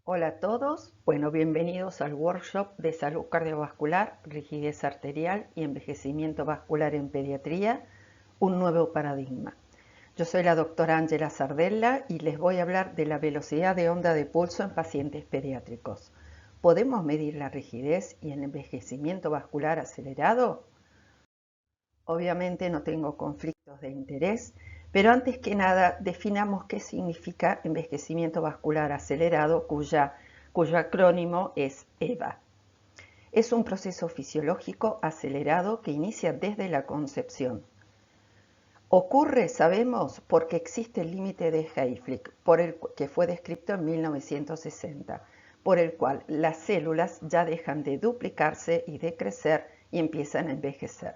Hola a todos, bienvenidos al workshop de salud cardiovascular, rigidez arterial y envejecimiento vascular en pediatría, un nuevo paradigma. Yo soy la doctora Ángela Sardella y les voy a hablar de la velocidad de onda de pulso en pacientes pediátricos. ¿Podemos medir la rigidez y el envejecimiento vascular acelerado? Obviamente no tengo conflictos de interés, pero antes que nada definamos qué significa envejecimiento vascular acelerado, cuyo acrónimo es EVA. Es un proceso fisiológico acelerado que inicia desde la concepción. Ocurre, sabemos, porque existe el límite de Hayflick, que fue descrito en 1960, por el cual las células ya dejan de duplicarse y de crecer y empiezan a envejecer.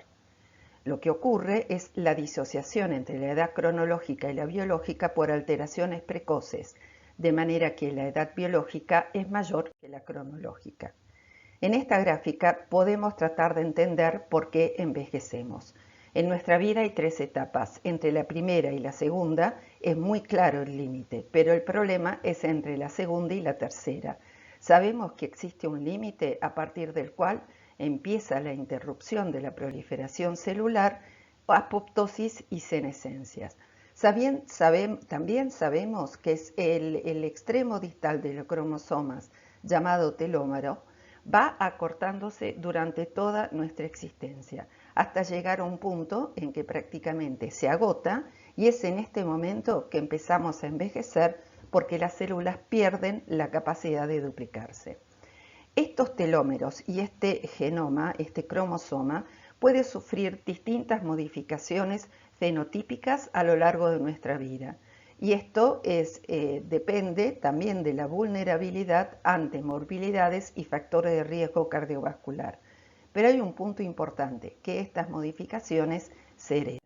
Lo que ocurre es la disociación entre la edad cronológica y la biológica por alteraciones precoces, de manera que la edad biológica es mayor que la cronológica. En esta gráfica podemos tratar de entender por qué envejecemos. En nuestra vida hay tres etapas. Entre la primera y la segunda es muy claro el límite, pero el problema es entre la segunda y la tercera. Sabemos que existe un límite a partir del cual empieza la interrupción de la proliferación celular, apoptosis y senescencias. También sabemos que es el extremo distal de los cromosomas, llamado telómero, va acortándose durante toda nuestra existencia, hasta llegar a un punto en que prácticamente se agota, y es en este momento que empezamos a envejecer porque las células pierden la capacidad de duplicarse. Estos telómeros y este genoma, este cromosoma, puede sufrir distintas modificaciones fenotípicas a lo largo de nuestra vida. Y esto depende también de la vulnerabilidad ante morbilidades y factores de riesgo cardiovascular. Pero hay un punto importante, que estas modificaciones se heredan.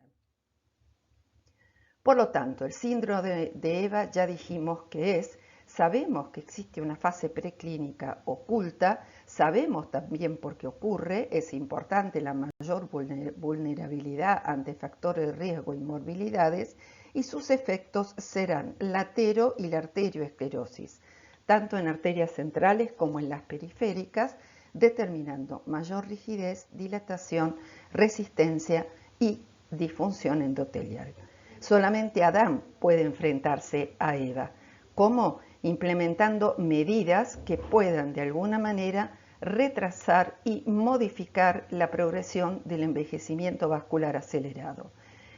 Por lo tanto, el síndrome de EVA ya dijimos que sabemos que existe una fase preclínica oculta, sabemos también por qué ocurre, es importante la mayor vulnerabilidad ante factores de riesgo y morbilidades, y sus efectos serán la atero y la arterioesclerosis, tanto en arterias centrales como en las periféricas, determinando mayor rigidez, dilatación, resistencia y disfunción endotelial. Solamente Adán puede enfrentarse a Eva. ¿Cómo? Implementando medidas que puedan de alguna manera retrasar y modificar la progresión del envejecimiento vascular acelerado.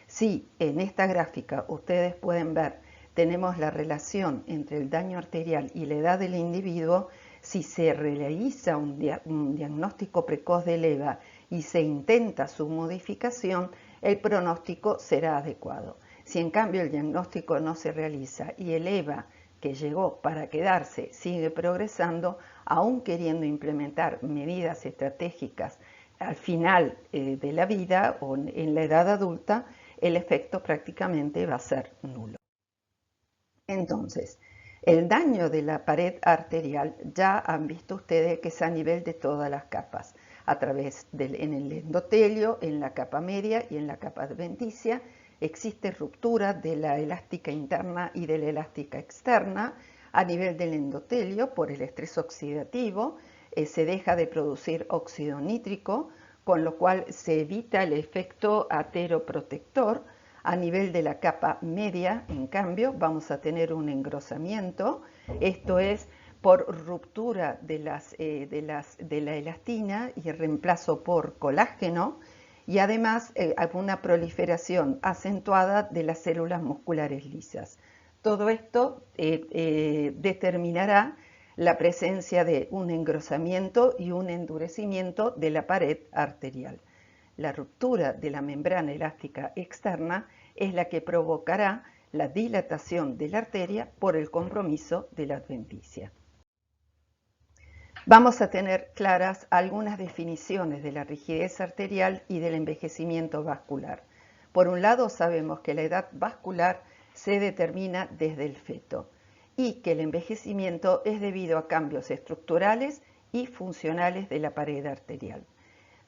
Si en esta gráfica ustedes pueden ver, tenemos la relación entre el daño arterial y la edad del individuo, si se realiza un diagnóstico precoz del EVA y se intenta su modificación, el pronóstico será adecuado. Si en cambio el diagnóstico no se realiza y el EVA que llegó para quedarse sigue progresando, aún queriendo implementar medidas estratégicas al final de la vida o en la edad adulta, el efecto prácticamente va a ser nulo. Entonces, el daño de la pared arterial ya han visto ustedes que es a nivel de todas las capas, en el endotelio, en la capa media y en la capa adventicia. Existe ruptura de la elástica interna y de la elástica externa a nivel del endotelio por el estrés oxidativo. Se deja de producir óxido nítrico, con lo cual se evita el efecto ateroprotector. A nivel de la capa media, en cambio, vamos a tener un engrosamiento, esto es por ruptura de la elastina y reemplazo por colágeno, y además una proliferación acentuada de las células musculares lisas. Todo esto determinará la presencia de un engrosamiento y un endurecimiento de la pared arterial. La ruptura de la membrana elástica externa es la que provocará la dilatación de la arteria por el compromiso de la adventicia. Vamos a tener claras algunas definiciones de la rigidez arterial y del envejecimiento vascular. Por un lado, sabemos que la edad vascular se determina desde el feto y que el envejecimiento es debido a cambios estructurales y funcionales de la pared arterial.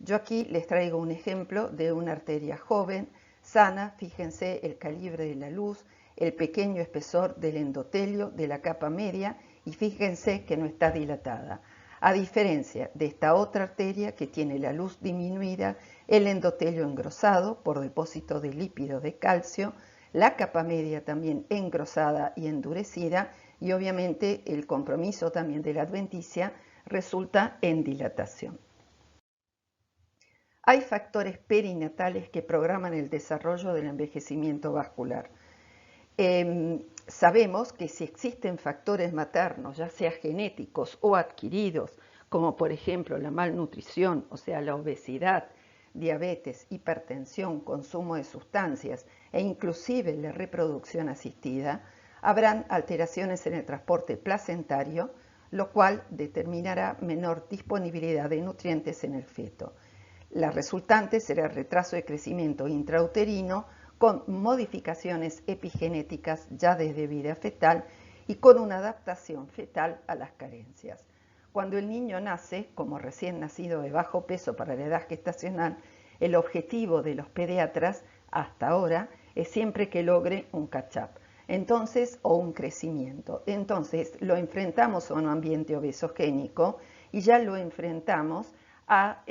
Yo aquí les traigo un ejemplo de una arteria joven, sana. Fíjense el calibre de la luz, el pequeño espesor del endotelio de la capa media y fíjense que no está dilatada, a diferencia de esta otra arteria que tiene la luz disminuida, el endotelio engrosado por depósito de lípido de calcio, la capa media también engrosada y endurecida, y obviamente el compromiso también de la adventicia resulta en dilatación. Hay factores perinatales que programan el desarrollo del envejecimiento vascular. Sabemos que si existen factores maternos, ya sea genéticos o adquiridos, como por ejemplo la malnutrición, o sea, la obesidad, diabetes, hipertensión, consumo de sustancias e inclusive la reproducción asistida, habrán alteraciones en el transporte placentario, lo cual determinará menor disponibilidad de nutrientes en el feto. La resultante será el retraso de crecimiento intrauterino con modificaciones epigenéticas ya desde vida fetal y con una adaptación fetal a las carencias. Cuando el niño nace, como recién nacido de bajo peso para la edad gestacional, el objetivo de los pediatras hasta ahora es siempre que logre un catch-up, entonces, o un crecimiento. Entonces lo enfrentamos a un ambiente obesogénico y ya lo enfrentamos a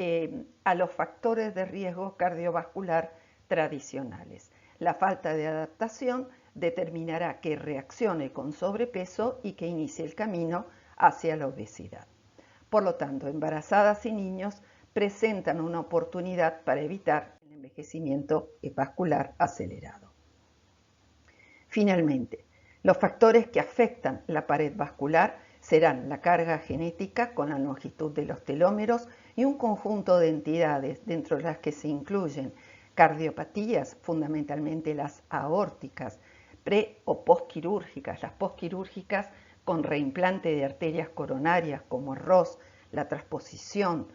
los factores de riesgo cardiovascular tradicionales. La falta de adaptación determinará que reaccione con sobrepeso y que inicie el camino hacia la obesidad. Por lo tanto, embarazadas y niños presentan una oportunidad para evitar el envejecimiento vascular acelerado. Finalmente, los factores que afectan la pared vascular serán la carga genética con la longitud de los telómeros y un conjunto de entidades dentro de las que se incluyen cardiopatías, fundamentalmente las aórticas, pre o postquirúrgicas, las postquirúrgicas con reimplante de arterias coronarias como ROS, la transposición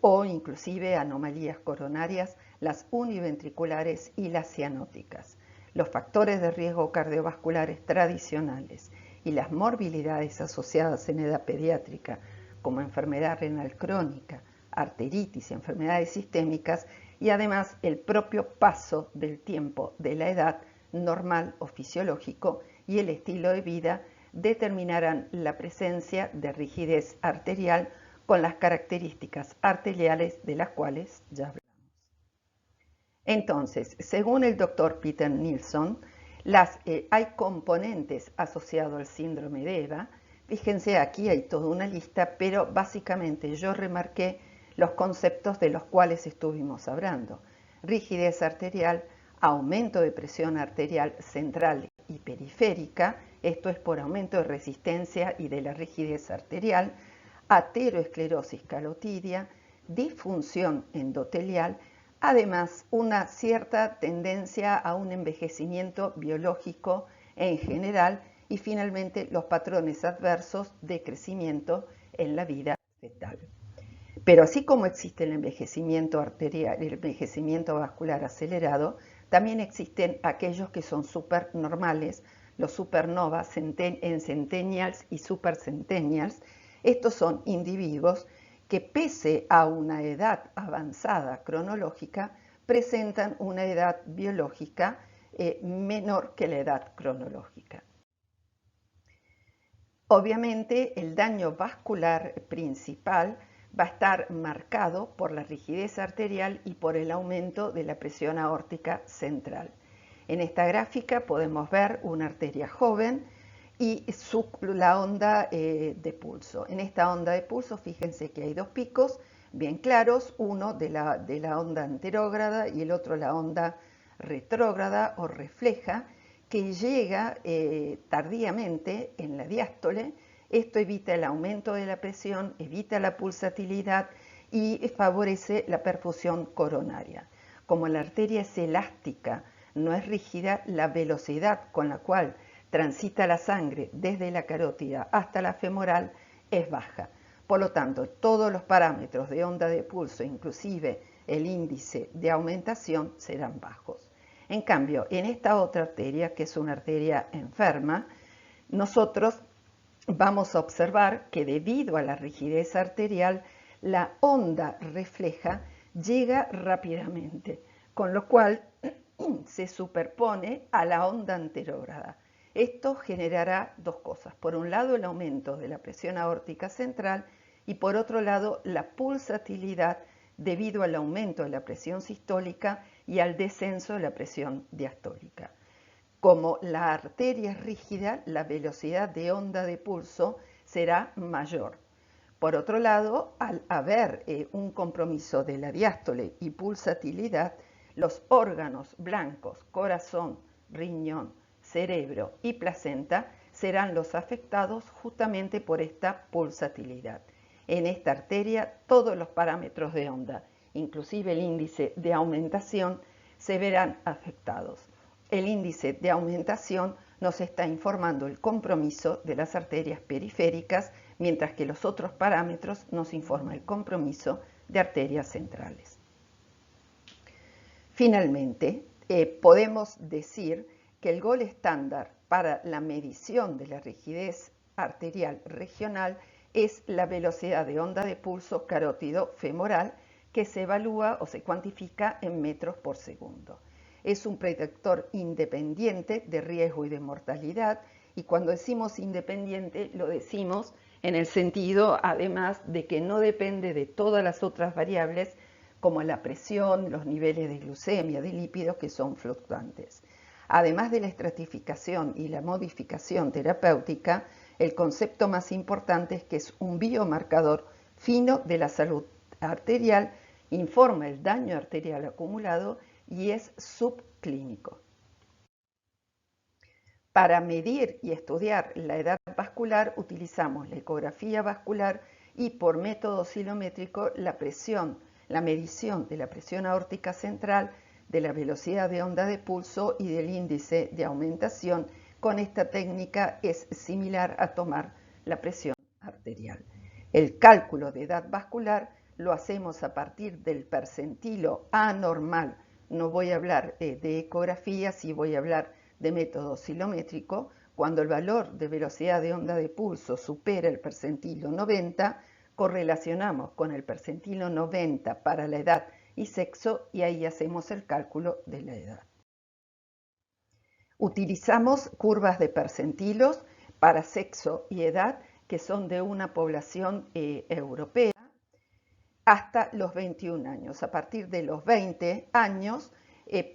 o inclusive anomalías coronarias, las univentriculares y las cianóticas. Los factores de riesgo cardiovasculares tradicionales y las morbilidades asociadas en edad pediátrica, como enfermedad renal crónica, arteritis y enfermedades sistémicas, y además el propio paso del tiempo de la edad normal o fisiológico y el estilo de vida determinarán la presencia de rigidez arterial con las características arteriales de las cuales ya hablamos. Entonces, según el doctor Peter Nilsson, hay componentes asociados al síndrome de EVA. Fíjense, aquí hay toda una lista, pero básicamente yo remarqué los conceptos de los cuales estuvimos hablando. Rigidez arterial, aumento de presión arterial central y periférica, esto es por aumento de resistencia y de la rigidez arterial, ateroesclerosis calotidia, disfunción endotelial, además una cierta tendencia a un envejecimiento biológico en general y finalmente los patrones adversos de crecimiento en la vida fetal. Pero así como existe el envejecimiento arterial, el envejecimiento vascular acelerado, también existen aquellos que son supernormales, los supernovas en centennials y supercentennials. Estos son individuos que pese a una edad avanzada cronológica, presentan una edad biológica menor que la edad cronológica. Obviamente, el daño vascular principal va a estar marcado por la rigidez arterial y por el aumento de la presión aórtica central. En esta gráfica podemos ver una arteria joven y la onda de pulso. En esta onda de pulso, fíjense que hay dos picos bien claros, uno de la onda anterógrada y el otro la onda retrógrada o refleja, que llega tardíamente en la diástole. Esto evita el aumento de la presión, evita la pulsatilidad y favorece la perfusión coronaria. Como la arteria es elástica, no es rígida, la velocidad con la cual transita la sangre desde la carótida hasta la femoral es baja. Por lo tanto, todos los parámetros de onda de pulso, inclusive el índice de aumentación, serán bajos. En cambio, en esta otra arteria, que es una arteria enferma, nosotros vamos a observar que debido a la rigidez arterial, la onda refleja llega rápidamente, con lo cual se superpone a la onda anterógrada. Esto generará dos cosas. Por un lado, el aumento de la presión aórtica central y por otro lado, la pulsatilidad debido al aumento de la presión sistólica y al descenso de la presión diastólica. Como la arteria es rígida, la velocidad de onda de pulso será mayor. Por otro lado, al haber un compromiso de la diástole y pulsatilidad, los órganos blancos, corazón, riñón, cerebro y placenta serán los afectados justamente por esta pulsatilidad. En esta arteria todos los parámetros de onda, inclusive el índice de aumentación, se verán afectados. El índice de aumentación nos está informando el compromiso de las arterias periféricas, mientras que los otros parámetros nos informan el compromiso de arterias centrales. Finalmente, podemos decir que el gol estándar para la medición de la rigidez arterial regional es la velocidad de onda de pulso carótido femoral, que se evalúa o se cuantifica en metros por segundo. Es un predictor independiente de riesgo y de mortalidad, y cuando decimos independiente lo decimos en el sentido además de que no depende de todas las otras variables como la presión, los niveles de glucemia, de lípidos, que son fluctuantes. Además de la estratificación y la modificación terapéutica, el concepto más importante es que es un biomarcador fino de la salud arterial, informa el daño arterial acumulado y es subclínico. Para medir y estudiar la edad vascular utilizamos la ecografía vascular y por método oscilométrico la medición de la presión aórtica central, de la velocidad de onda de pulso y del índice de aumentación. Con esta técnica es similar a tomar la presión arterial. El cálculo de edad vascular lo hacemos a partir del percentilo anormal. No voy a hablar de ecografía, sí voy a hablar de método oscilométrico. Cuando el valor de velocidad de onda de pulso supera el percentilo 90, correlacionamos con el percentilo 90 para la edad y sexo y ahí hacemos el cálculo de la edad. Utilizamos curvas de percentilos para sexo y edad que son de una población europea hasta los 21 años. A partir de los 20 años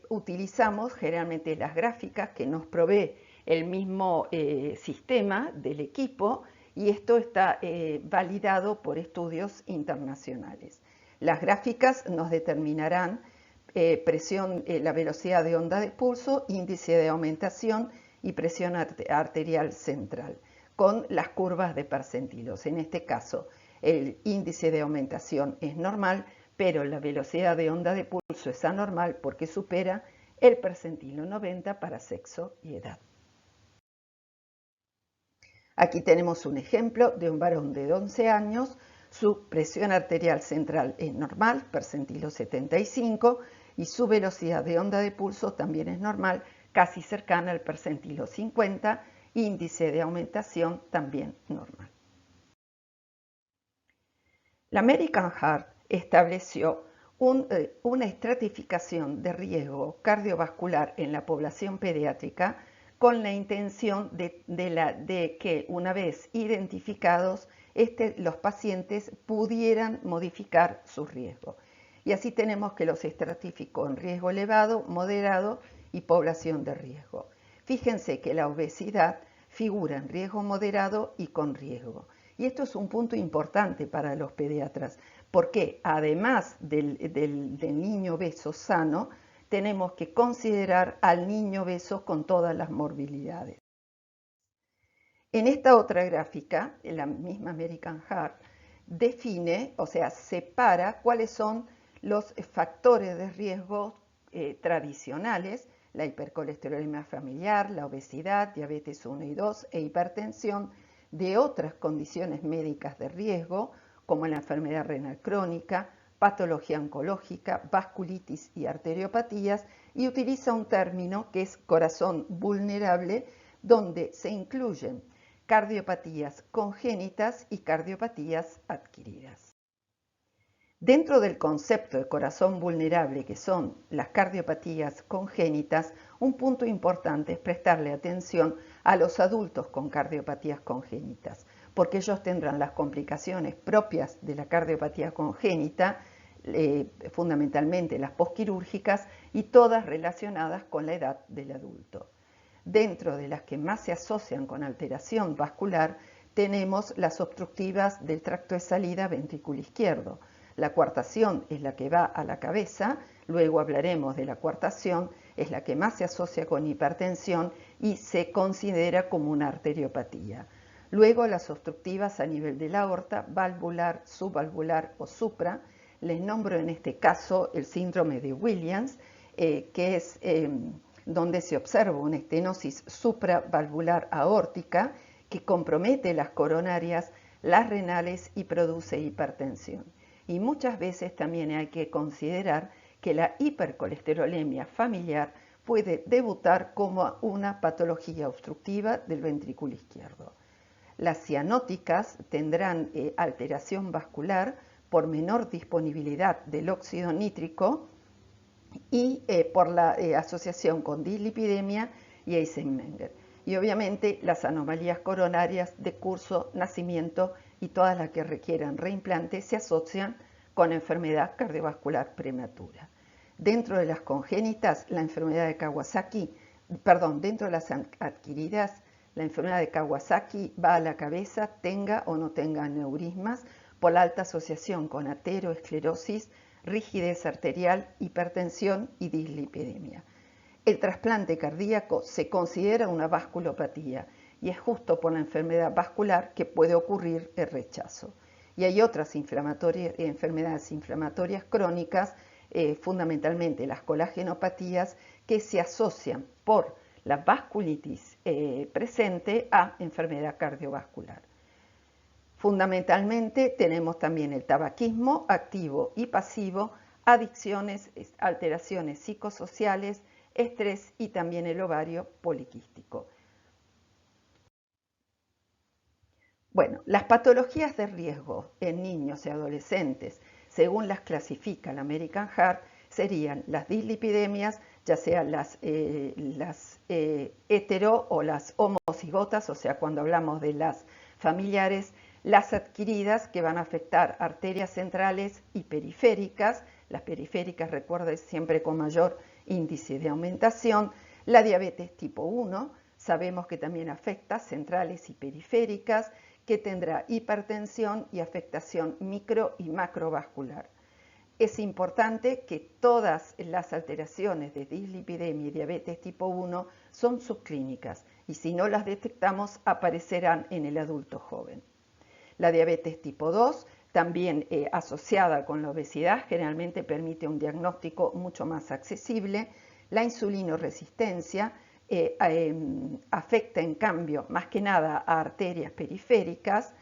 utilizamos generalmente las gráficas que nos provee el mismo sistema del equipo, y esto está validado por estudios internacionales. Las gráficas nos determinarán la velocidad de onda de pulso, índice de aumentación y presión arterial central, con las curvas de percentilos. En este caso, el índice de aumentación es normal, pero la velocidad de onda de pulso es anormal porque supera el percentilo 90 para sexo y edad. Aquí tenemos un ejemplo de un varón de 11 años. Su presión arterial central es normal, percentilo 75, y su velocidad de onda de pulso también es normal, casi cercana al percentilo 50, índice de aumentación también normal. La American Heart estableció una estratificación de riesgo cardiovascular en la población pediátrica con la intención de que una vez identificados los pacientes pudieran modificar su riesgo. Y así tenemos que los estratificó en riesgo elevado, moderado y población de riesgo. Fíjense que la obesidad figura en riesgo moderado y con riesgo. Y esto es un punto importante para los pediatras, porque además del niño obeso sano, tenemos que considerar al niño obeso con todas las morbilidades. En esta otra gráfica, la misma American Heart define, o sea, separa cuáles son los factores de riesgo tradicionales: la hipercolesterolemia familiar, la obesidad, diabetes 1 y 2 e hipertensión, de otras condiciones médicas de riesgo, como la enfermedad renal crónica, patología oncológica, vasculitis y arteriopatías, y utiliza un término que es corazón vulnerable, donde se incluyen cardiopatías congénitas y cardiopatías adquiridas. Dentro del concepto de corazón vulnerable, que son las cardiopatías congénitas, un punto importante es prestarle atención a los adultos con cardiopatías congénitas, porque ellos tendrán las complicaciones propias de la cardiopatía congénita, fundamentalmente las posquirúrgicas, y todas relacionadas con la edad del adulto. Dentro de las que más se asocian con alteración vascular, tenemos las obstructivas del tracto de salida ventrículo izquierdo. La coartación es la que va a la cabeza, luego hablaremos de la coartación, es la que más se asocia con hipertensión y se considera como una arteriopatía. Luego las obstructivas a nivel de la aorta, valvular, subvalvular o supra. Les nombro en este caso el síndrome de Williams, que es donde se observa una estenosis supravalvular aórtica que compromete las coronarias, las renales y produce hipertensión. Y muchas veces también hay que considerar que la hipercolesterolemia familiar puede debutar como una patología obstructiva del ventrículo izquierdo. Las cianóticas tendrán alteración vascular por menor disponibilidad del óxido nítrico y por la asociación con dislipidemia y Eisenmenger. Y obviamente las anomalías coronarias de curso, nacimiento y todas las que requieran reimplante se asocian con enfermedad cardiovascular prematura. Dentro de las congénitas, la enfermedad de Kawasaki, dentro de las adquiridas, la enfermedad de Kawasaki va a la cabeza, tenga o no tenga aneurismas, por la alta asociación con ateroesclerosis, rigidez arterial, hipertensión y dislipidemia. El trasplante cardíaco se considera una vasculopatía y es justo por la enfermedad vascular que puede ocurrir el rechazo. Y hay otras enfermedades inflamatorias crónicas, fundamentalmente las colagenopatías, que se asocian por la vasculitis presente a enfermedad cardiovascular. Fundamentalmente tenemos también el tabaquismo activo y pasivo, adicciones, alteraciones psicosociales, estrés y también el ovario poliquístico. Bueno, las patologías de riesgo en niños y adolescentes, según las clasifica la American Heart, serían las dislipidemias, ya sean las hetero o las homocigotas, o sea, cuando hablamos de las familiares, las adquiridas que van a afectar arterias centrales y periféricas, las periféricas, recuerden, siempre con mayor índice de aumentación, la diabetes tipo 1, sabemos que también afecta centrales y periféricas, que tendrá hipertensión y afectación micro y macrovascular. Es importante que todas las alteraciones de dislipidemia y diabetes tipo 1 son subclínicas y si no las detectamos aparecerán en el adulto joven. La diabetes tipo 2, también asociada con la obesidad, generalmente permite un diagnóstico mucho más accesible. La insulinoresistencia afecta en cambio más que nada a arterias periféricas.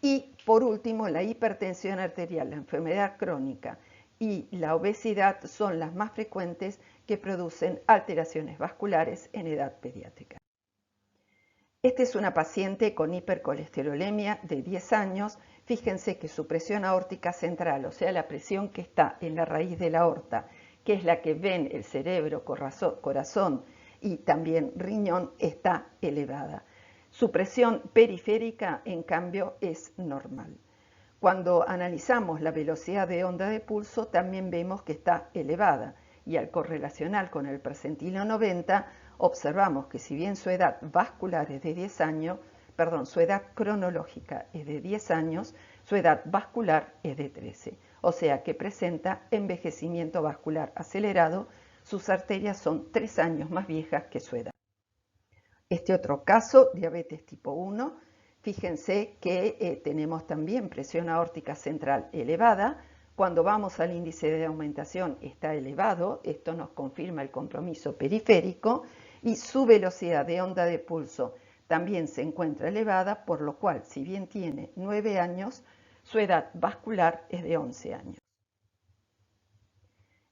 Y por último, la hipertensión arterial, la enfermedad crónica y la obesidad son las más frecuentes que producen alteraciones vasculares en edad pediátrica. Esta es una paciente con hipercolesterolemia de 10 años. Fíjense que su presión aórtica central, o sea, la presión que está en la raíz de la aorta, que es la que ven el cerebro, corazón y también riñón, está elevada. Su presión periférica, en cambio, es normal. Cuando analizamos la velocidad de onda de pulso, también vemos que está elevada y al correlacionar con el percentilo 90, observamos que si bien su edad vascular es de 10 años, su edad cronológica es de 10 años, su edad vascular es de 13, o sea que presenta envejecimiento vascular acelerado, sus arterias son 3 años más viejas que su edad. Este otro caso, diabetes tipo 1, fíjense que tenemos también presión aórtica central elevada. Cuando vamos al índice de aumentación está elevado, esto nos confirma el compromiso periférico y su velocidad de onda de pulso también se encuentra elevada, por lo cual, si bien tiene 9 años, su edad vascular es de 11 años.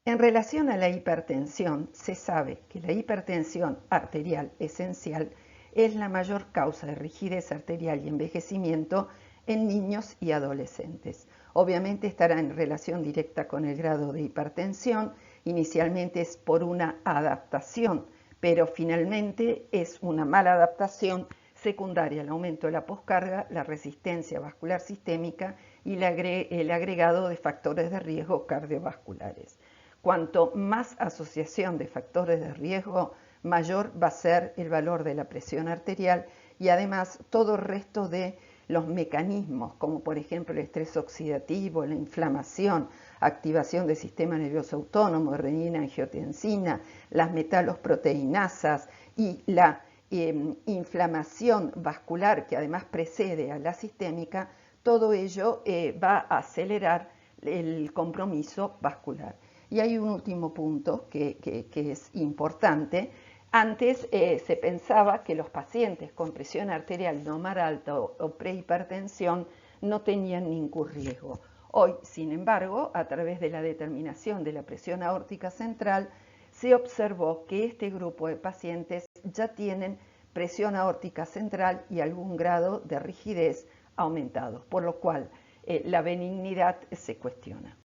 En relación a la hipertensión, se sabe que la hipertensión arterial esencial es la mayor causa de rigidez arterial y envejecimiento en niños y adolescentes. Obviamente estará en relación directa con el grado de hipertensión. Inicialmente es por una adaptación pero finalmente es una mala adaptación secundaria al aumento de la poscarga, la resistencia vascular sistémica y el agregado de factores de riesgo cardiovasculares. Cuanto más asociación de factores de riesgo, mayor va a ser el valor de la presión arterial y además todo el resto de los mecanismos, como por ejemplo el estrés oxidativo, la inflamación, activación del sistema nervioso autónomo, renina, angiotensina, las metalosproteinasas y la inflamación vascular que además precede a la sistémica, todo ello va a acelerar el compromiso vascular. Y hay un último punto que es importante. Antes se pensaba que los pacientes con presión arterial normal alta o prehipertensión no tenían ningún riesgo. Hoy, sin embargo, a través de la determinación de la presión aórtica central, se observó que este grupo de pacientes ya tienen presión aórtica central y algún grado de rigidez aumentados, por lo cual la benignidad se cuestiona.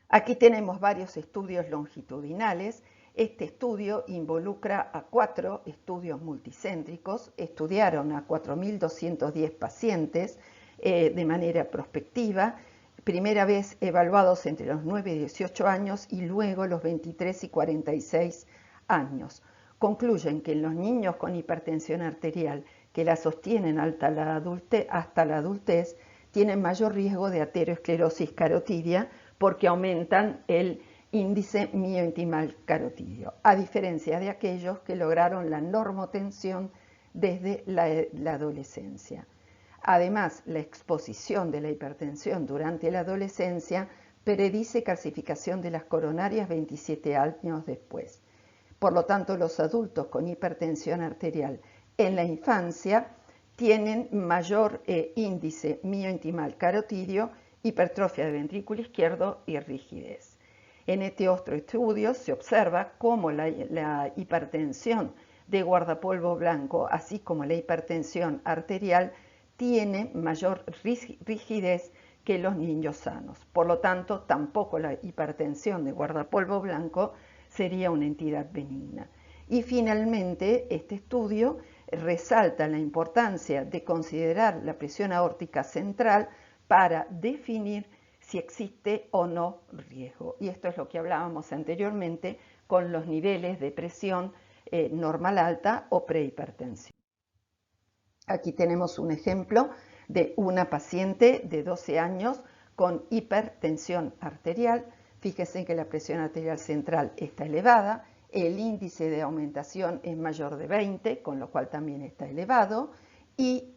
Aquí tenemos varios estudios longitudinales. Este estudio involucra a 4 estudios multicéntricos, estudiaron a 4.210 pacientes de manera prospectiva, primera vez evaluados entre los 9 y 18 años y luego los 23 y 46 años. Concluyen que en los niños con hipertensión arterial que la sostienen hasta la adultez tienen mayor riesgo de aterosclerosis carotidia porque aumentan el índice miointimal carotidio, a diferencia de aquellos que lograron la normotensión desde la adolescencia. Además, la exposición de la hipertensión durante la adolescencia predice calcificación de las coronarias 27 años después. Por lo tanto, los adultos con hipertensión arterial en la infancia tienen mayor índice miointimal carotidio, hipertrofia del ventrículo izquierdo y rigidez. En este otro estudio se observa cómo la hipertensión de guardapolvo blanco, así como la hipertensión arterial, tiene mayor rigidez que los niños sanos. Por lo tanto, tampoco la hipertensión de guardapolvo blanco sería una entidad benigna. Y finalmente, este estudio resalta la importancia de considerar la presión aórtica central para definir si existe o no riesgo. Y esto es lo que hablábamos anteriormente con los niveles de presión normal alta o prehipertensión. Aquí tenemos un ejemplo de una paciente de 12 años con hipertensión arterial. Fíjense que la presión arterial central está elevada, el índice de aumentación es mayor de 20, con lo cual también está elevado, y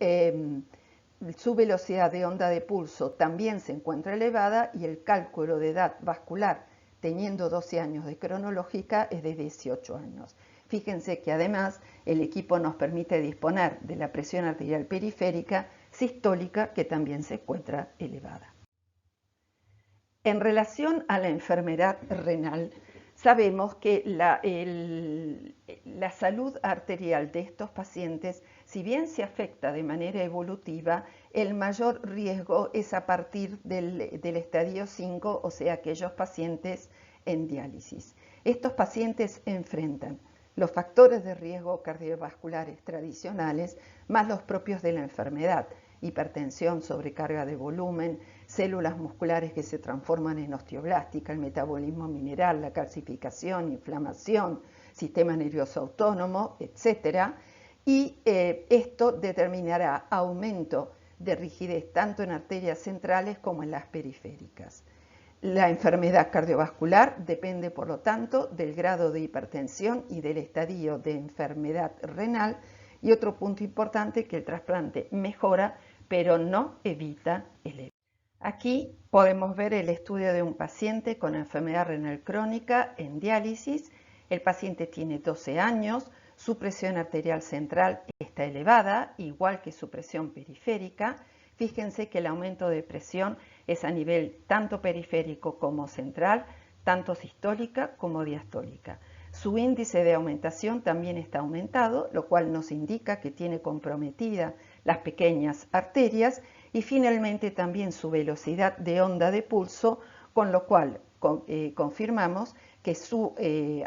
su velocidad de onda de pulso también se encuentra elevada y el cálculo de edad vascular, teniendo 12 años de cronológica, es de 18 años. Fíjense que además el equipo nos permite disponer de la presión arterial periférica sistólica que también se encuentra elevada. En relación a la enfermedad renal, sabemos que la salud arterial de estos pacientes, si bien se afecta de manera evolutiva, el mayor riesgo es a partir del estadio 5, o sea, aquellos pacientes en diálisis. Estos pacientes enfrentan los factores de riesgo cardiovasculares tradicionales más los propios de la enfermedad: hipertensión, sobrecarga de volumen, células musculares que se transforman en osteoblástica, el metabolismo mineral, la calcificación, inflamación, sistema nervioso autónomo, etc. Y esto determinará aumento de rigidez tanto en arterias centrales como en las periféricas. La enfermedad cardiovascular depende, por lo tanto, del grado de hipertensión y del estadio de enfermedad renal. Y otro punto importante, que el trasplante mejora, pero no evita el EVA. Aquí podemos ver el estudio de un paciente con enfermedad renal crónica en diálisis. El paciente tiene 12 años, su presión arterial central está elevada, igual que su presión periférica. Fíjense que el aumento de presión es a nivel tanto periférico como central, tanto sistólica como diastólica. Su índice de aumentación también está aumentado, lo cual nos indica que tiene comprometidas las pequeñas arterias, y finalmente también su velocidad de onda de pulso, con lo cual confirmamos que su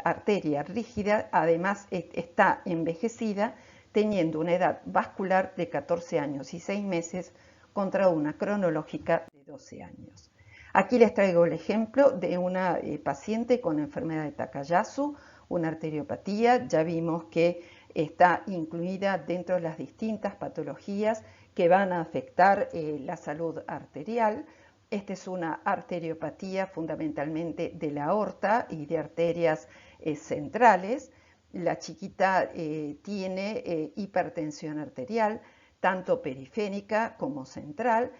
arteria rígida además está envejecida, teniendo una edad vascular de 14 años y 6 meses contra una cronológica de 12 años. Aquí les traigo el ejemplo de una paciente con enfermedad de Takayasu, una arteriopatía. Ya vimos que está incluida dentro de las distintas patologías que van a afectar la salud arterial. Esta es una arteriopatía fundamentalmente de la aorta y de arterias centrales. La chiquita tiene hipertensión arterial, tanto periférica como central.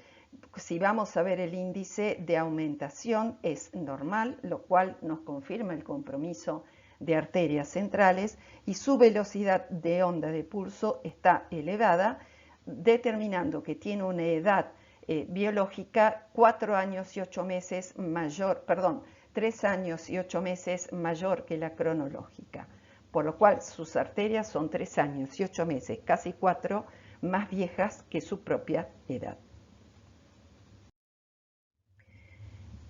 Si vamos a ver el índice de aumentación es normal, lo cual nos confirma el compromiso de arterias centrales, y su velocidad de onda de pulso está elevada, determinando que tiene una edad biológica 4 años y 8 meses mayor, perdón, 3 años y 8 meses mayor que la cronológica, por lo cual sus arterias son 3 años y 8 meses, casi 4, más viejas que su propia edad.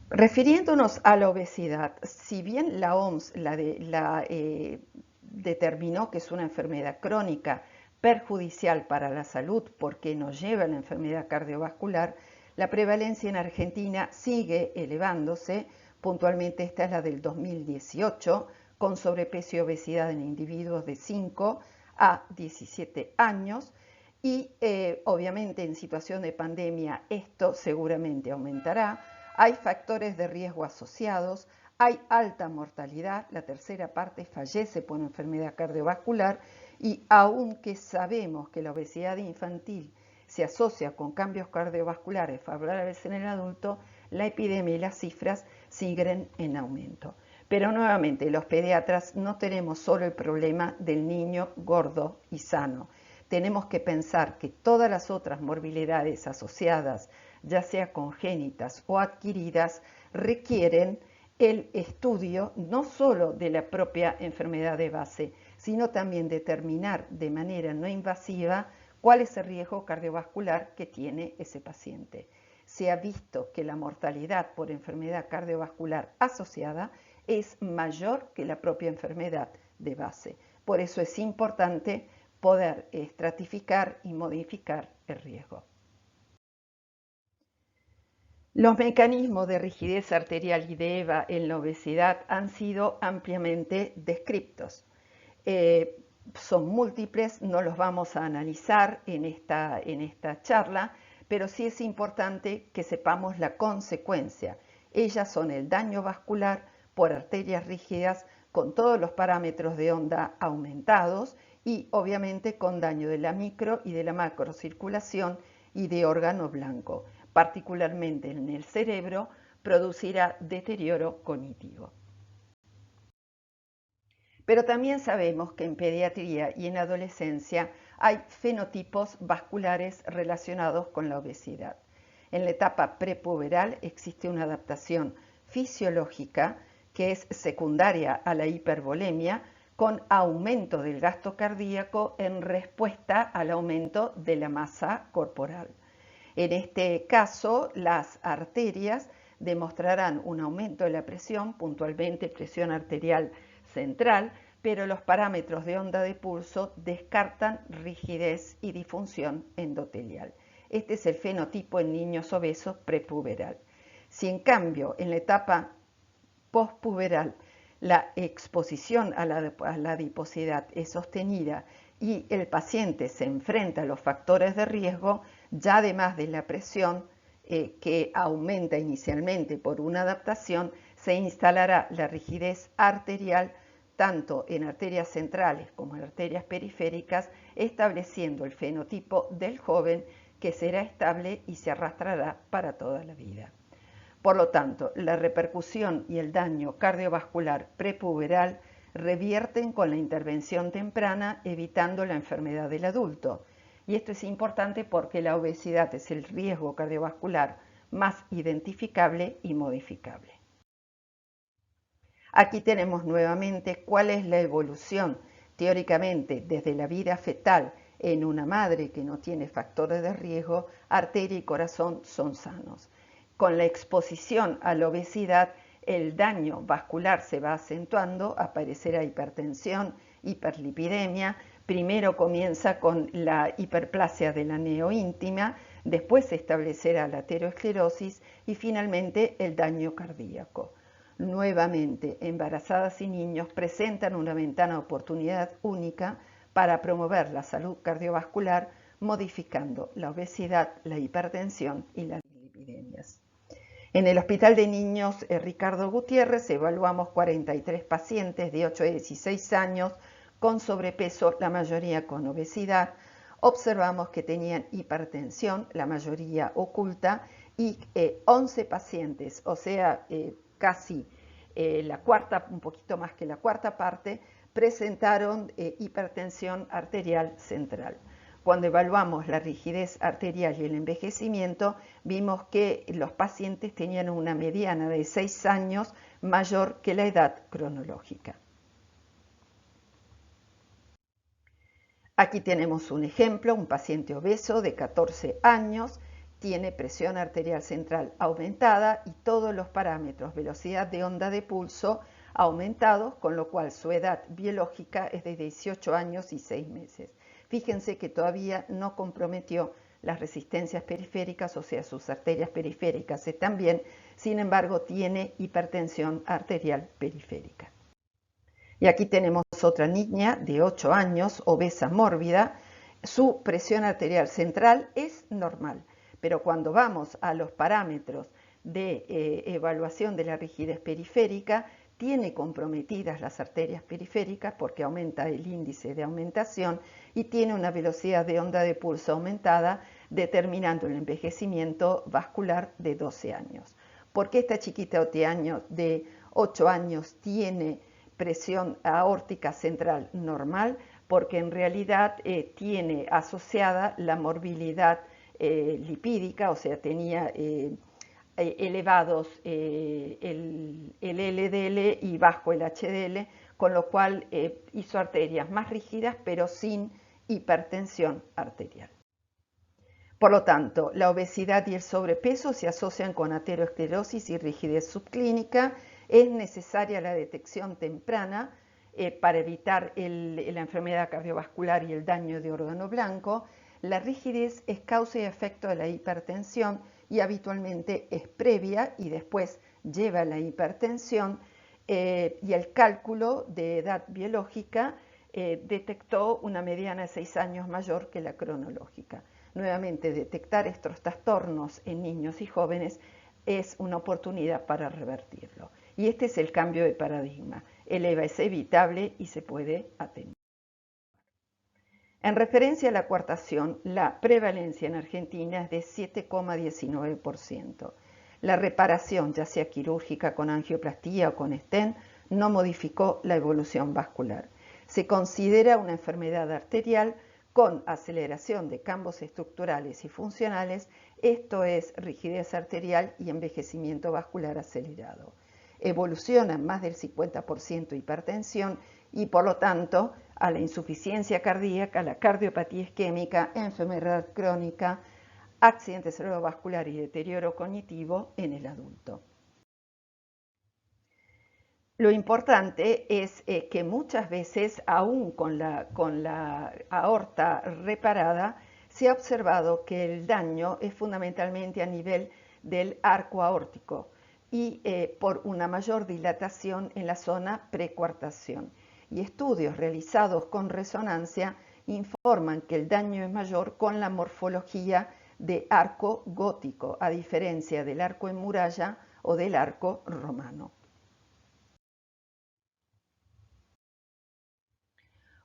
Refiriéndonos a la obesidad, si bien la OMS determinó que es una enfermedad crónica perjudicial para la salud porque nos lleva a la enfermedad cardiovascular, la prevalencia en Argentina sigue elevándose. Puntualmente esta es la del 2018, con sobrepeso y obesidad en individuos de 5 a 17 años. Y obviamente en situación de pandemia esto seguramente aumentará. Hay factores de riesgo asociados, hay alta mortalidad, la tercera parte fallece por enfermedad cardiovascular, y aunque sabemos que la obesidad infantil se asocia con cambios cardiovasculares favorables en el adulto, la epidemia y las cifras siguen en aumento. Pero nuevamente, los pediatras no tenemos solo el problema del niño gordo y sano. Tenemos que pensar que todas las otras morbilidades asociadas, ya sea congénitas o adquiridas, requieren el estudio no solo de la propia enfermedad de base, sino también determinar de manera no invasiva cuál es el riesgo cardiovascular que tiene ese paciente. Se ha visto que la mortalidad por enfermedad cardiovascular asociada es mayor que la propia enfermedad de base. Por eso es importante poder estratificar y modificar el riesgo. Los mecanismos de rigidez arterial y de EVA en la obesidad han sido ampliamente descritos. Son múltiples, no los vamos a analizar en esta charla, pero sí es importante que sepamos la consecuencia. Ellas son el daño vascular por arterias rígidas con todos los parámetros de onda aumentados y obviamente con daño de la micro y de la macrocirculación y de órgano blanco. Particularmente en el cerebro, producirá deterioro cognitivo. Pero también sabemos que en pediatría y en adolescencia hay fenotipos vasculares relacionados con la obesidad. En la etapa prepuberal existe una adaptación fisiológica que es secundaria a la hipervolemia, con aumento del gasto cardíaco en respuesta al aumento de la masa corporal. En este caso, las arterias demostrarán un aumento de la presión, puntualmente presión arterial central, pero los parámetros de onda de pulso descartan rigidez y disfunción endotelial. Este es el fenotipo en niños obesos prepuberal. Si en cambio en la etapa postpuberal la exposición a la adiposidad es sostenida y el paciente se enfrenta a los factores de riesgo, ya además de la presión que aumenta inicialmente por una adaptación, se instalará la rigidez arterial tanto en arterias centrales como en arterias periféricas, estableciendo el fenotipo del joven que será estable y se arrastrará para toda la vida. Por lo tanto, la repercusión y el daño cardiovascular prepuberal revierten con la intervención temprana, evitando la enfermedad del adulto. Y esto es importante porque la obesidad es el riesgo cardiovascular más identificable y modificable. Aquí tenemos nuevamente cuál es la evolución teóricamente desde la vida fetal en una madre que no tiene factores de riesgo. Arteria y corazón son sanos. Con la exposición a la obesidad, el daño vascular se va acentuando, aparecerá hipertensión, hiperlipidemia. Primero comienza con la hiperplasia de la neoíntima, después se establecerá la aterosclerosis y finalmente el daño cardíaco. Nuevamente, embarazadas y niños presentan una ventana de oportunidad única para promover la salud cardiovascular, modificando la obesidad, la hipertensión y las lipidemias. En el Hospital de Niños Ricardo Gutiérrez evaluamos 43 pacientes de 8 a 16 años con sobrepeso, la mayoría con obesidad. Observamos que tenían hipertensión, la mayoría oculta, y 11 pacientes, o sea, casi la cuarta, un poquito más que la cuarta parte, presentaron hipertensión arterial central. Cuando evaluamos la rigidez arterial y el envejecimiento, vimos que los pacientes tenían una mediana de 6 años mayor que la edad cronológica. Aquí tenemos un ejemplo, un paciente obeso de 14 años, tiene presión arterial central aumentada y todos los parámetros, velocidad de onda de pulso, aumentados, con lo cual su edad biológica es de 18 años y 6 meses. Fíjense que todavía no comprometió las resistencias periféricas, o sea, sus arterias periféricas están bien, sin embargo tiene hipertensión arterial periférica. Y aquí tenemos otra niña de 8 años, obesa mórbida. Su presión arterial central es normal, pero cuando vamos a los parámetros de evaluación de la rigidez periférica, tiene comprometidas las arterias periféricas porque aumenta el índice de aumentación y tiene una velocidad de onda de pulso aumentada, determinando el envejecimiento vascular de 12 años. ¿Por qué esta chiquita de 8 años tiene presión aórtica central normal? Porque en realidad tiene asociada la morbilidad lipídica, o sea, tenía elevados el LDL y bajo el HDL, con lo cual hizo arterias más rígidas pero sin hipertensión arterial. Por lo tanto, la obesidad y el sobrepeso se asocian con aterosclerosis y rigidez subclínica. Es necesaria la detección temprana para evitar la enfermedad cardiovascular y el daño de órgano blanco. La rigidez es causa y efecto de la hipertensión y habitualmente es previa y después lleva a la hipertensión, y el cálculo de edad biológica detectó una mediana de 6 años mayor que la cronológica. Nuevamente, detectar estos trastornos en niños y jóvenes es una oportunidad para revertirlo. Y este es el cambio de paradigma. El EVA es evitable y se puede atenuar. En referencia a la coartación, la prevalencia en Argentina es de 7,19%. La reparación, ya sea quirúrgica con angioplastía o con stent, no modificó la evolución vascular. Se considera una enfermedad arterial con aceleración de cambios estructurales y funcionales, esto es rigidez arterial y envejecimiento vascular acelerado. Evoluciona más del 50% hipertensión y por lo tanto a la insuficiencia cardíaca, la cardiopatía isquémica, enfermedad crónica, accidente cerebrovascular y deterioro cognitivo en el adulto. Lo importante es que muchas veces, aún con la aorta reparada, se ha observado que el daño es fundamentalmente a nivel del arco aórtico y por una mayor dilatación en la zona precoartación. Y estudios realizados con resonancia informan que el daño es mayor con la morfología de arco gótico, a diferencia del arco en muralla o del arco romano.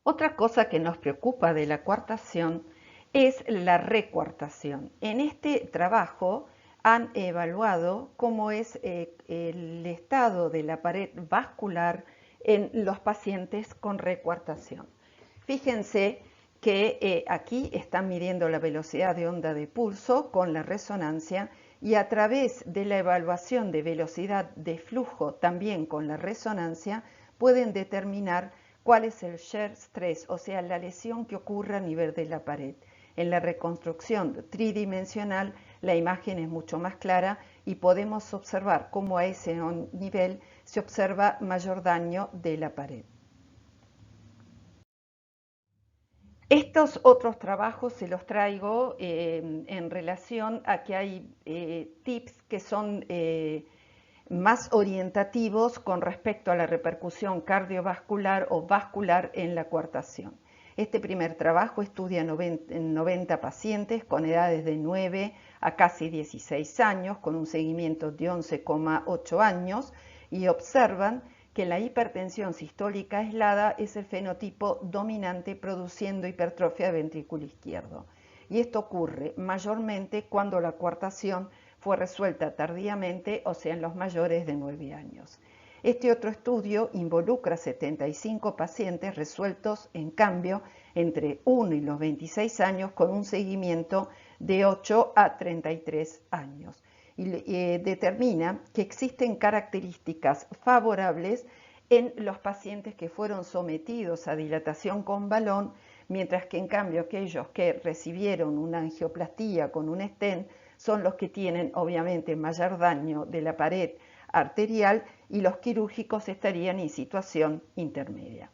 Otra cosa que nos preocupa de la coartación es la recuartación. En este trabajo han evaluado cómo es el estado de la pared vascular en los pacientes con recuartación. Fíjense que aquí están midiendo la velocidad de onda de pulso con la resonancia y a través de la evaluación de velocidad de flujo también con la resonancia pueden determinar cuál es el shear stress, o sea, la lesión que ocurre a nivel de la pared. En la reconstrucción tridimensional la imagen es mucho más clara y podemos observar cómo a ese nivel se observa mayor daño de la pared. Estos otros trabajos se los traigo en relación a que hay tips que son más orientativos con respecto a la repercusión cardiovascular o vascular en la coartación. Este primer trabajo estudia 90 pacientes con edades de 9 a casi 16 años, con un seguimiento de 11,8 años, y observan que la hipertensión sistólica aislada es el fenotipo dominante produciendo hipertrofia del ventrículo izquierdo. Y esto ocurre mayormente cuando la coartación fue resuelta tardíamente, o sea, en los mayores de 9 años. Este otro estudio involucra 75 pacientes resueltos, en cambio, entre 1 y los 26 años con un seguimiento de 8 a 33 años. Y determina que existen características favorables en los pacientes que fueron sometidos a dilatación con balón, mientras que en cambio aquellos que recibieron una angioplastía con un stent son los que tienen obviamente mayor daño de la pared arterial y los quirúrgicos estarían en situación intermedia.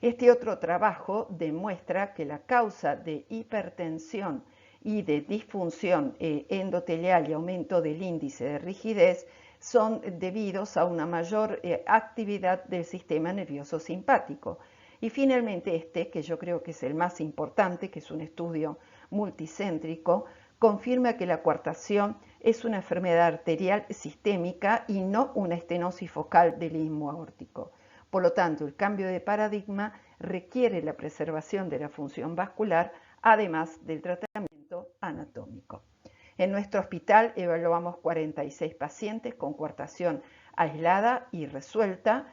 Este otro trabajo demuestra que la causa de hipertensión y de disfunción endotelial y aumento del índice de rigidez son debidos a una mayor actividad del sistema nervioso simpático. Y finalmente este, que yo creo que es el más importante, que es un estudio multicéntrico, confirma que la coartación es una enfermedad arterial sistémica y no una estenosis focal del istmo aórtico. Por lo tanto, el cambio de paradigma requiere la preservación de la función vascular, además del tratamiento anatómico. En nuestro hospital evaluamos 46 pacientes con coartación aislada y resuelta,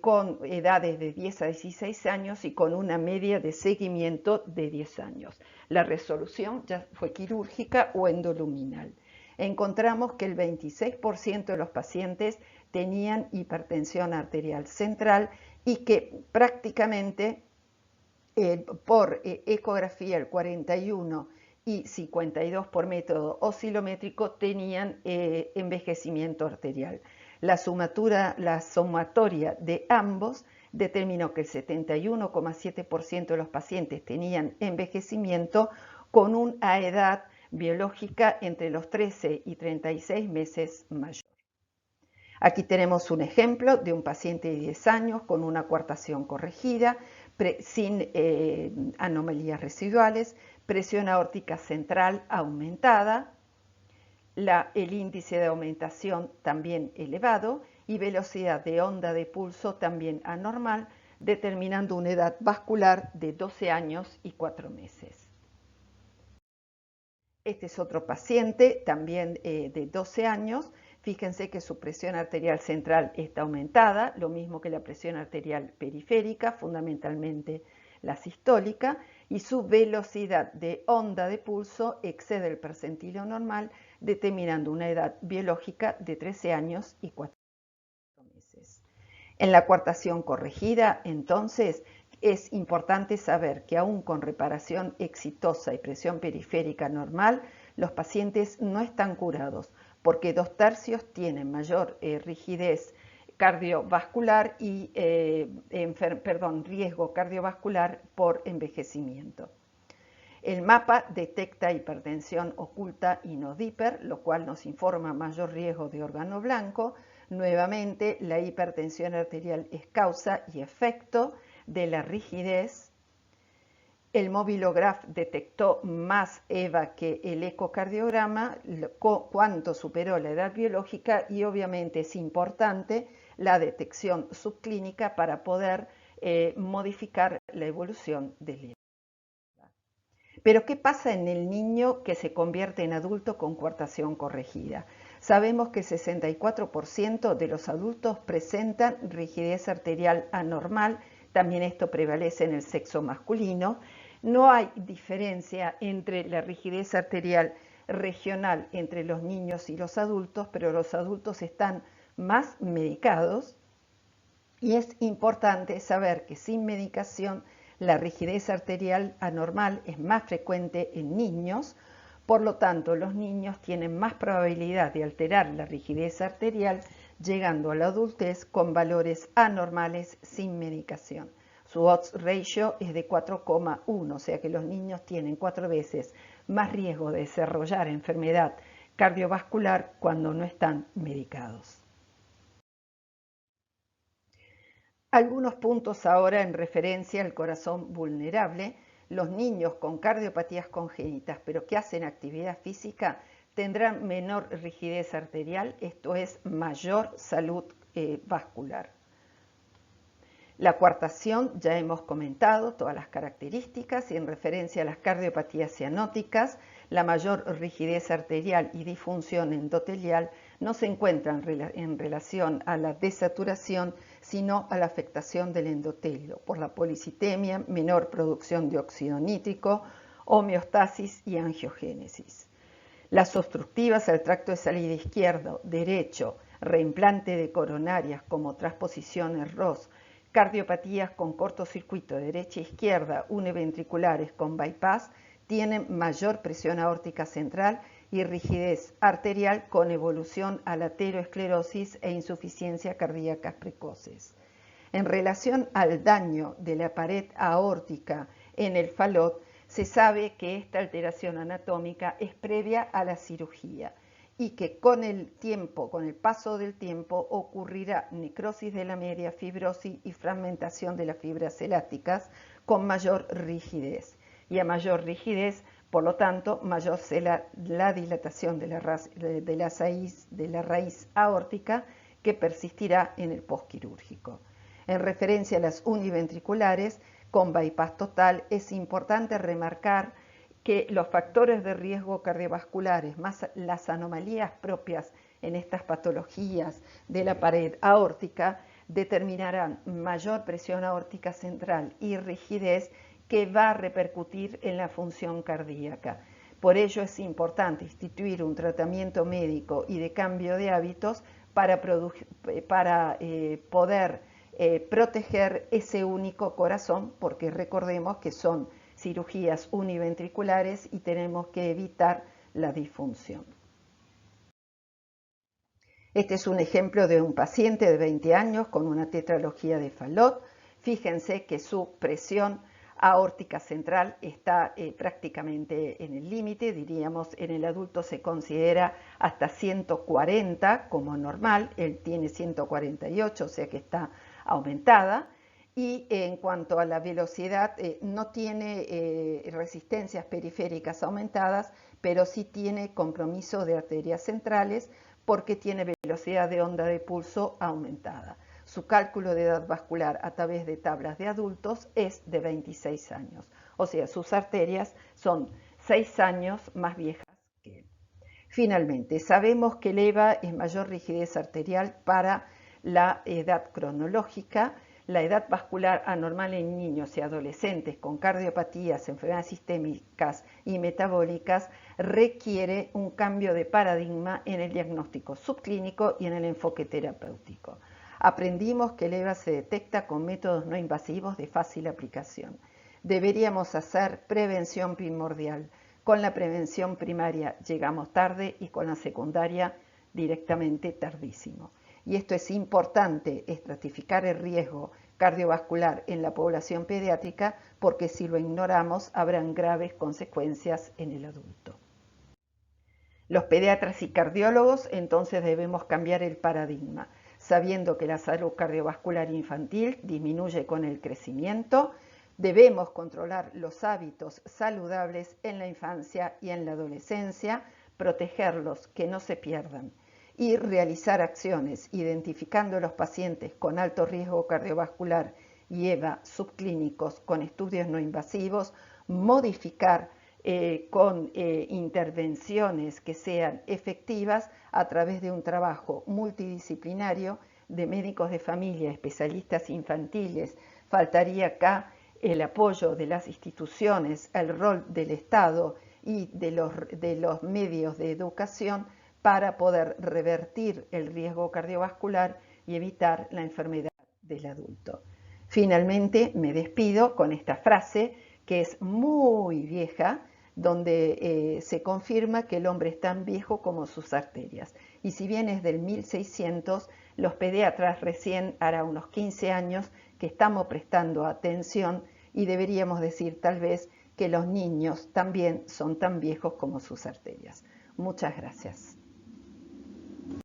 con edades de 10 a 16 años y con una media de seguimiento de 10 años. La resolución ya fue quirúrgica o endoluminal. Encontramos que el 26% de los pacientes tenían hipertensión arterial central y que prácticamente por ecografía el 41 y 52 por método oscilométrico tenían envejecimiento arterial. La sumatoria de ambos determinó que el 71,7% de los pacientes tenían envejecimiento con una edad biológica entre los 13 y 36 meses mayor. Aquí tenemos un ejemplo de un paciente de 10 años con una coartación corregida, sin anomalías residuales, presión aórtica central aumentada, el índice de aumentación también elevado y velocidad de onda de pulso también anormal, determinando una edad vascular de 12 años y 4 meses. Este es otro paciente, también de 12 años. Fíjense que su presión arterial central está aumentada, lo mismo que la presión arterial periférica, fundamentalmente la sistólica, y su velocidad de onda de pulso excede el percentilo normal, determinando una edad biológica de 13 años y 4 meses. En la coartación corregida, entonces, es importante saber que aún con reparación exitosa y presión periférica normal, los pacientes no están curados, porque 2/3 tienen mayor rigidez cardiovascular y riesgo cardiovascular por envejecimiento. El mapa detecta hipertensión oculta y no DIPER, lo cual nos informa mayor riesgo de órgano blanco. Nuevamente, la hipertensión arterial es causa y efecto de la rigidez. El Mobilograph detectó más EVA que el ecocardiograma, cuánto superó la edad biológica, y obviamente es importante la detección subclínica para poder modificar la evolución del edad. Pero ¿qué pasa en el niño que se convierte en adulto con coartación corregida? Sabemos que el 64% de los adultos presentan rigidez arterial anormal, también esto prevalece en el sexo masculino. No hay diferencia entre la rigidez arterial regional entre los niños y los adultos, pero los adultos están más medicados y es importante saber que sin medicación la rigidez arterial anormal es más frecuente en niños Por lo tanto, los niños tienen más probabilidad de alterar la rigidez arterial llegando a la adultez con valores anormales sin medicación. Su odds ratio es de 4,1, o sea que los niños tienen 4 veces más riesgo de desarrollar enfermedad cardiovascular cuando no están medicados. Algunos puntos ahora en referencia al corazón vulnerable. Los niños con cardiopatías congénitas pero que hacen actividad física tendrán menor rigidez arterial, esto es, mayor salud vascular. La coartación, ya hemos comentado todas las características y en referencia a las cardiopatías cianóticas, la mayor rigidez arterial y disfunción endotelial no se encuentran en relación a la desaturación, sino a la afectación del endotelio por la policitemia, menor producción de óxido nítrico, homeostasis y angiogénesis. Las obstructivas al tracto de salida izquierdo, derecho, reimplante de coronarias como transposiciones ROS, cardiopatías con cortocircuito derecha e izquierda, univentriculares con bypass, tienen mayor presión aórtica central y rigidez arterial con evolución a la ateroesclerosis e insuficiencia cardíaca precoces. En relación al daño de la pared aórtica en el falot, se sabe que esta alteración anatómica es previa a la cirugía y que con el tiempo, con el paso del tiempo, ocurrirá necrosis de la media, fibrosis y fragmentación de las fibras elásticas con mayor rigidez. Y a mayor rigidez, por lo tanto, mayor será la dilatación de la raíz aórtica que persistirá en el postquirúrgico. En referencia a las univentriculares, con bypass total, es importante remarcar que los factores de riesgo cardiovasculares más las anomalías propias en estas patologías de la pared aórtica determinarán mayor presión aórtica central y rigidez que va a repercutir en la función cardíaca. Por ello es importante instituir un tratamiento médico y de cambio de hábitos para poder proteger ese único corazón, porque recordemos que son cirugías univentriculares y tenemos que evitar la disfunción. Este es un ejemplo de un paciente de 20 años con una tetralogía de Fallot. Fíjense que su presión aórtica central está prácticamente en el límite, diríamos en el adulto se considera hasta 140 como normal, él tiene 148, o sea que está aumentada. Y en cuanto a la velocidad, no tiene resistencias periféricas aumentadas, pero sí tiene compromiso de arterias centrales porque tiene velocidad de onda de pulso aumentada. Su cálculo de edad vascular a través de tablas de adultos es de 26 años. O sea, sus arterias son 6 años más viejas que él. Finalmente, sabemos que el EVA es mayor rigidez arterial para la edad cronológica. La edad vascular anormal en niños y adolescentes con cardiopatías, enfermedades sistémicas y metabólicas requiere un cambio de paradigma en el diagnóstico subclínico y en el enfoque terapéutico. Aprendimos que el EVA se detecta con métodos no invasivos de fácil aplicación. Deberíamos hacer prevención primordial. Con la prevención primaria llegamos tarde y con la secundaria directamente tardísimo. Y esto es importante, estratificar el riesgo cardiovascular en la población pediátrica, porque si lo ignoramos habrán graves consecuencias en el adulto. Los pediatras y cardiólogos entonces debemos cambiar el paradigma, sabiendo que la salud cardiovascular infantil disminuye con el crecimiento. Debemos controlar los hábitos saludables en la infancia y en la adolescencia, protegerlos, que no se pierdan, y realizar acciones identificando los pacientes con alto riesgo cardiovascular y EVA subclínicos con estudios no invasivos, modificar con intervenciones que sean efectivas a través de un trabajo multidisciplinario de médicos de familia, especialistas infantiles. Faltaría acá el apoyo de las instituciones, el rol del Estado y de los medios de educación para poder revertir el riesgo cardiovascular y evitar la enfermedad del adulto. Finalmente me despido con esta frase que es muy vieja donde se confirma que el hombre es tan viejo como sus arterias. Y si bien es del 1600, los pediatras recién hará unos 15 años que estamos prestando atención y deberíamos decir tal vez que los niños también son tan viejos como sus arterias. Muchas gracias.